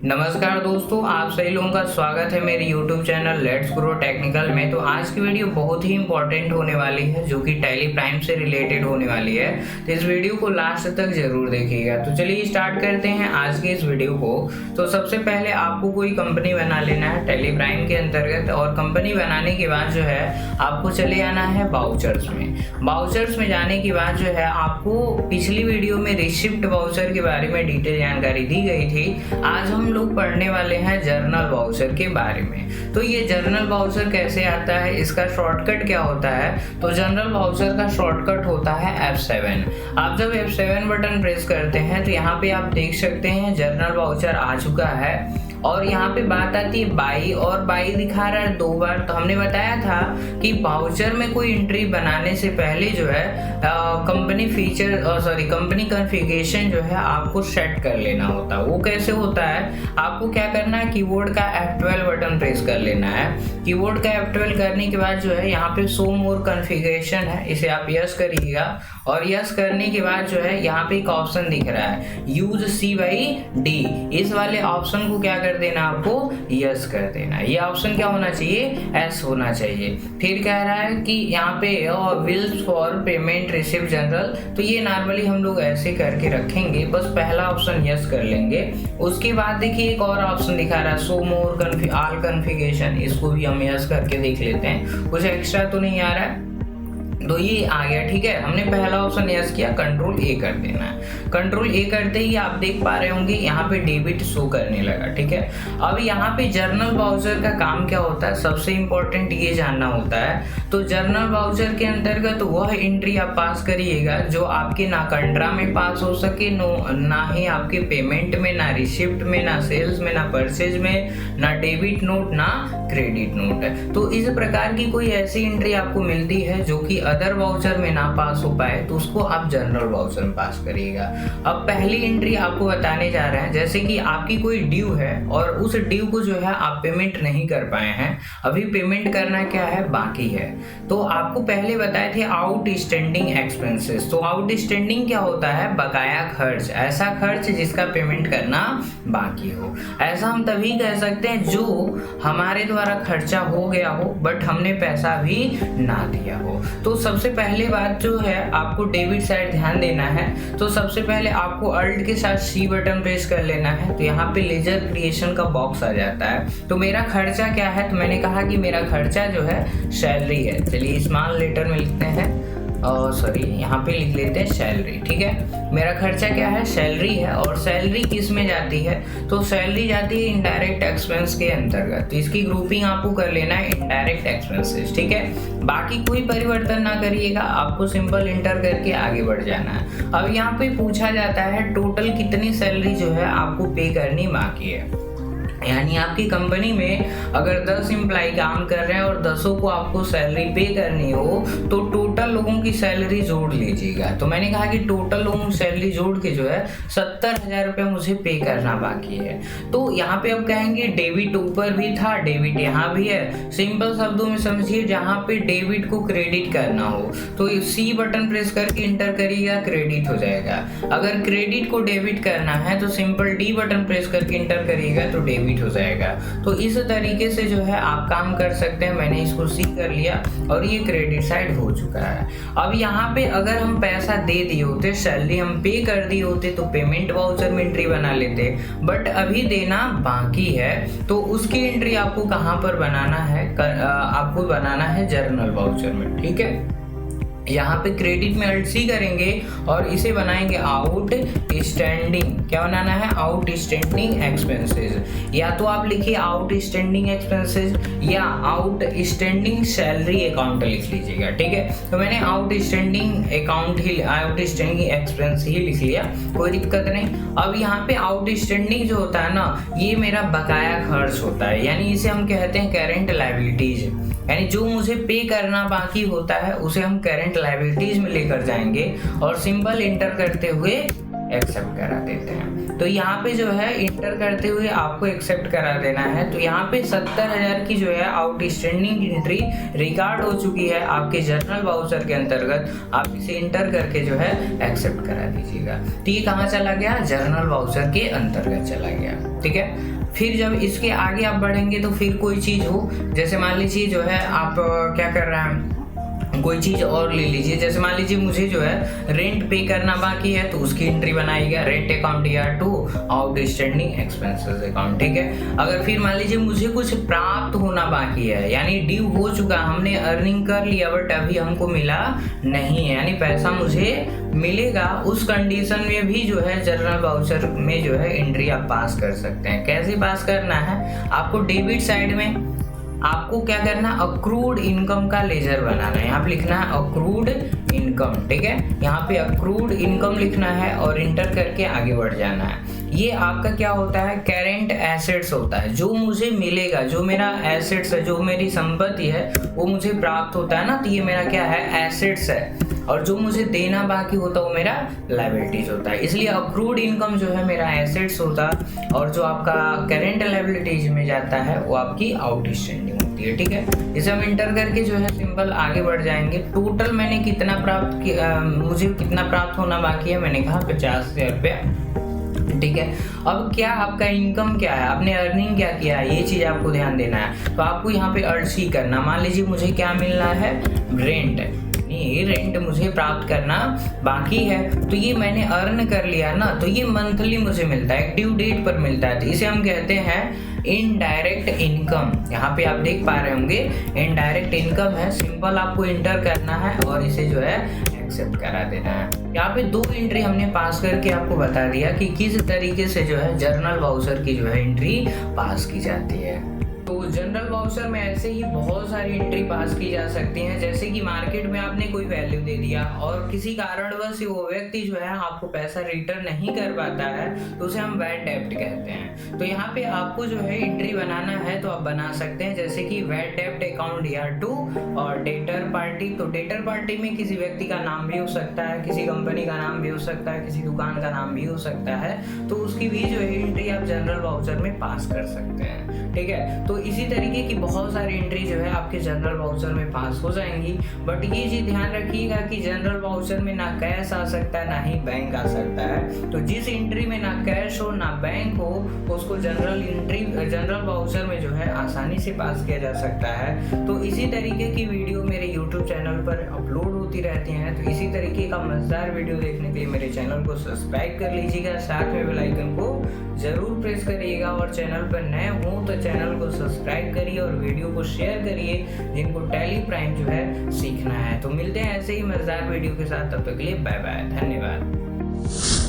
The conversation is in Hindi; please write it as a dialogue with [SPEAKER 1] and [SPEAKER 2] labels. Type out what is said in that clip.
[SPEAKER 1] नमस्कार दोस्तों, आप सभी लोगों का स्वागत है मेरे YouTube channel let's grow technical में। तो आज की वीडियो बहुत ही इंपॉर्टेंट होने वाली है जो कि टैली प्राइम से रिलेटेड होने वाली है। तो इस वीडियो को लास्ट तक जरूर देखिएगा। तो चलिए स्टार्ट करते हैं आज के इस वीडियो को। तो सबसे पहले आपको कोई कंपनी बना लेना है टैली प्राइम के अंतर्गत, और कंपनी बनाने के बाद जो है आपको चले आना है वाउचर्स में। वाउचर्स में जाने के बाद जो है आपको पिछली वीडियो में रिसिप्ट वाउचर के बारे में डिटेल जानकारी दी गई थी। आज हम लोग पढ़ने वाले हैं जर्नल वाउचर के बारे में। तो ये जर्नल वाउचर कैसे आता है, इसका शॉर्टकट क्या होता है। तो जर्नल वाउचर का शॉर्टकट होता है F7। आप जब F7 बटन प्रेस करते हैं तो यहाँ पे आप देख सकते हैं जर्नल वाउचर आ चुका है। और यहाँ पे बात आती है बाई, और बाई दिखा रहा है 2 बार। तो हमने बताया था कि वाउचर में कोई एंट्री बनाने से पहले जो है कंपनी कंपनी कॉन्फ़िगरेशन जो है आपको सेट कर लेना होता है। वो कैसे होता है, आपको क्या करना है, कीबोर्ड का F12 बटन प्रेस कर लेना है। कीबोर्ड का F12 करने के बाद जो है यहाँ पे शो मोर कॉन्फ़िगरेशन है, इसे आप यस करिएगा। और यस करने के बाद जो है यहाँ पे एक ऑप्शन दिख रहा है यूज C/D। इस वाले ऑप्शन को क्या कर देना, आपको यस कर देना। ये ऑप्शन क्या होना चाहिए, एस होना चाहिए। फिर कह रहा है कि यहाँ पे bills for payment receipt general, तो ये नॉर्मली हम लोग ऐसे करके रखेंगे, बस पहला ऑप्शन यस कर लेंगे। उसके बाद देखिए एक और ऑप्शन दिखा रहा है शो मोर ऑल कॉन्फ़िगरेशन, इसको भी हम यस करके देख लेते हैं, कुछ एक्स्ट्रा तो नहीं आ रहा है। तो ये आ गया, ठीक है। हमने पहला ऑप्शन यस किया, कंट्रोल ए कर देना है। कंट्रोल ए करते ही आप देख पा रहे होंगे यहाँ पे डेबिट शो करने लगा, ठीक है। अब यहाँ पे जर्नल वाउचर का काम क्या होता है, सबसे इंपॉर्टेंट ये जानना होता है। तो जर्नल वाउचर के अंतर्गत वह एंट्री आप पास करिएगा जो आपके ना कंट्रा में पास हो सके, ना ही आपके पेमेंट में, ना रिसिप्ट में, ना सेल्स में, ना परचेज में, ना डेबिट नोट, ना क्रेडिट नोट है। तो इस प्रकार की कोई ऐसी एंट्री आपको मिलती है जो कि अदर वाउचर में ना पास हो पाए, तो उसको आप जनरल वाउचर में पास करिएगा। अब पहली एंट्री आपको बताने जा रहे हैं, जैसे कि आपकी कोई ड्यू है और उस ड्यू को जो है आप पेमेंट नहीं कर पाए हैं, अभी पेमेंट करना क्या है, बाकी है। तो आपको पहले बताए थे आउटस्टैंडिंग एक्सपेंसेस। तो आउटस्टैंडिंग क्या होता है, बकाया खर्च, ऐसा खर्च जिसका पेमेंट करना बाकी हो। ऐसा हम तभी कह सकते हैं जो हमारे द्वारा खर्चा हो गया हो बट हमने पैसा भी ना दिया हो। तो सबसे पहले बात जो है आपको डेबिट साइड ध्यान देना है। तो सबसे पहले आपको अल्ट के साथ C बटन प्रेस कर लेना है। तो यहाँ पे लेजर क्रिएशन का बॉक्स आ जाता है। तो मेरा खर्चा क्या है, तो मैंने कहा कि मेरा खर्चा जो है सैलरी है। चलिए स्मॉल लेटर में लिखते हैं, यहाँ पे लिख लेते हैं सैलरी, ठीक है। मेरा खर्चा क्या है, सैलरी है। और सैलरी किस में जाती है, तो सैलरी जाती है इनडायरेक्ट एक्सपेंस के अंतर्गत। तो इसकी ग्रुपिंग आपको कर लेना है इनडायरेक्ट एक्सपेंसेस, ठीक है। बाकी कोई परिवर्तन ना करिएगा, आपको सिंपल इंटर करके आगे बढ़ जाना है। अब यहाँ पे पूछा जाता है टोटल कितनी सैलरी जो है आपको पे करनी बाकी है। यानी आपकी कंपनी में अगर 10 एम्प्लॉय काम कर रहे हैं और 10 को आपको सैलरी पे करनी हो तो टोटल लोगों की सैलरी जोड़ लीजिएगा। तो मैंने कहा कि टोटल लोगों की सैलरी जोड़ के जो है 70,000 रुपये मुझे पे करना बाकी है। तो यहाँ पे अब कहेंगे डेबिट ऊपर भी था, डेबिट यहाँ भी है। सिंपल शब्दों में समझिए, जहाँ पे डेबिट को क्रेडिट करना हो तो C बटन प्रेस करके इंटर करिएगा, क्रेडिट हो जाएगा। अगर क्रेडिट को डेबिट करना है तो सिंपल D बटन प्रेस करके इंटर करिएगा तो डेबिट हो जाएगा। तो इस तरीके से जो है आप काम कर सकते हैं। मैंने इसको C कर लिया और ये क्रेडिट साइड हो चुका है। अब यहाँ पे अगर हम पैसा दे दिए होते, सैलरी हम पे कर दिए होते तो पेमेंट वाउचर में एंट्री बना लेते, बट अभी देना बाकी है। तो उसकी एंट्री आपको कहाँ पर बनाना है, आपको बनाना है जर्नल वाउचर में, ठीक है। यहाँ पे क्रेडिट में अल्ट C करेंगे और इसे बनाएंगे आउट स्टैंडिंग। क्या बनाना है, आउट स्टैंडिंग एक्सपेंसेस। या तो आप लिखिए आउट स्टैंडिंग एक्सपेंसेस या आउट स्टैंडिंग सैलरी अकाउंट लिख लीजिएगा, ठीक है। तो मैंने आउट स्टैंडिंग एक्सपेंस ही लिख लिया, कोई दिक्कत नहीं। अब यहाँ पे आउट स्टैंडिंग जो होता है ना, ये मेरा बकाया खर्च होता है, यानी इसे हम कहते हैं करेंट लायबिलिटीज। यानी जो मुझे पे करना बाकी होता है उसे हम करेंट लायबिलिटीज में लेकर जाएंगे और सिंपल इंटर करते हुए एक्सेप्ट करा देते हैं। तो यहाँ पे जो है इंटर करते हुए आपको एक्सेप्ट करा देना है। तो यहाँ पे 70,000 की जो है आउटस्टैंडिंग एंट्री रिकॉर्ड हो चुकी है आपके जर्नल वाउचर के अंतर्गत। आप इसे इंटर करके जो है एक्सेप्ट करा दीजिएगा। तो ये कहाँ चला गया? जर्नल वाउचर के अंतर्गत चला गया। ठीक है, फिर जब इसके आगे आप बढ़ेंगे तो फिर कोई चीज़ हो, जैसे मान लीजिए जो है आप क्या कर रहे हैं, कोई चीज़ और ले लीजिए। जैसे मान लीजिए मुझे जो है रेंट पे करना बाकी है तो उसकी एंट्री बनाइएगा, रेंट अकाउंट या टू आउटस्टैंडिंग एक्सपेंसेस अकाउंट। ठीक है, अगर फिर मान लीजिए मुझे कुछ प्राप्त होना बाकी है, यानी ड्यू हो चुका, हमने अर्निंग कर लिया बट अभी हमको मिला नहीं है, यानी पैसा मुझे मिलेगा, उस कंडीशन में भी जो है जर्नल वाउचर में जो है एंट्री आप पास कर सकते हैं। कैसे पास करना है? आपको डेबिट साइड में आपको क्या करना, अक्रूड इनकम का लेजर बनाना है। यहाँ पे लिखना है अक्रूड इनकम। ठीक है, यहाँ पे अक्रूड इनकम लिखना है और इंटर करके आगे बढ़ जाना है। ये आपका क्या होता है? करेंट एसेट्स होता है, जो मुझे मिलेगा, जो मेरा एसेट्स है, जो मेरी संपत्ति है वो मुझे प्राप्त होता है ना, तो ये मेरा क्या है? एसेट्स है। और जो मुझे देना बाकी होता है वो मेरा लायबिलिटीज होता है। इसलिए अक्रूड इनकम जो है मेरा एसेट्स होता है और जो आपका करेंट लायबिलिटीज में जाता है वो आपकी आउटस्टैंडिंग होती है। ठीक है, इसे हम इंटर करके जो है सिंपल आगे बढ़ जाएंगे। टोटल मैंने कितना प्राप्त किया, मुझे कितना प्राप्त होना बाकी है? मैंने कहा 50,000 रुपया। ठीक है, अब क्या आपका इनकम क्या है, आपने अर्निंग क्या किया है, ये चीज़ आपको ध्यान देना है। तो आपको यहाँ पे अर्ज ही करना। मान लीजिए मुझे क्या मिलना है? रेंट। ये रेंट मुझे प्राप्त करना बाकी है, तो ये मैंने अर्न कर लिया ना, तो ये मंथली मुझे मिलता है, ड्यू डेट पर मिलता है। तो इसे हम कहते हैं इनडायरेक्ट इनकम। यहाँ पे आप देख पा रहे होंगे इनडायरेक्ट इनकम है। सिंपल आपको इंटर करना है और इसे जो है एक्सेप्ट करा देना है। यहाँ पे 2 एंट्री हमने पास करके आपको बता दिया कि किस तरीके से जो है जर्नल वाउचर की जो है एंट्री पास की जाती है। तो जनरल वाउचर में ऐसे ही बहुत सारी एंट्री पास की जा सकती हैं। जैसे कि मार्केट में आपने कोई वैल्यू दे दिया और किसी कारणवश वो व्यक्ति जो है आपको पैसा रिटर्न नहीं कर पाता है, तो उसे हम बैड डेब्ट कहते हैं। तो यहाँ पे आपको जो है एंट्री बनाना है तो आप बना सकते हैं, जैसे कि बैड डेब्ट अकाउंट या टू और डेटर पार्टी। तो डेटर पार्टी में किसी व्यक्ति का नाम भी हो सकता है, किसी कंपनी का नाम भी हो सकता है, किसी दुकान का नाम भी हो सकता है, तो उसकी भी जो है एंट्री आप जनरल वाउचर में पास कर सकते हैं। ठीक है, तो इसी तरीके की बहुत सारी एंट्री जो है आपके जनरल वाउचर में पास हो जाएंगी। बट ये चीज ध्यान रखिएगा कि जनरल वाउचर में ना कैश आ सकता है ना ही बैंक आ सकता है। तो जिस एंट्री में ना कैश हो ना बैंक हो उसको जनरल वाउचर में जो है आसानी से पास किया जा सकता है। तो इसी तरीके की वीडियो मेरे YouTube चैनल पर अपलोड होती रहती हैं। तो इसी तरीके का मजेदार वीडियो देखने के लिए मेरे चैनल को सब्सक्राइब कर लीजिएगा, साथ में बेल आइकन को जरूर प्रेस करिएगा। और चैनल पर नए हो तो चैनल को सब्सक्राइब करिए और वीडियो को शेयर करिए जिनको टैली प्राइम जो है सीखना है। तो मिलते हैं ऐसे ही मजेदार वीडियो के साथ, तब तक के लिए बाय बाय, धन्यवाद।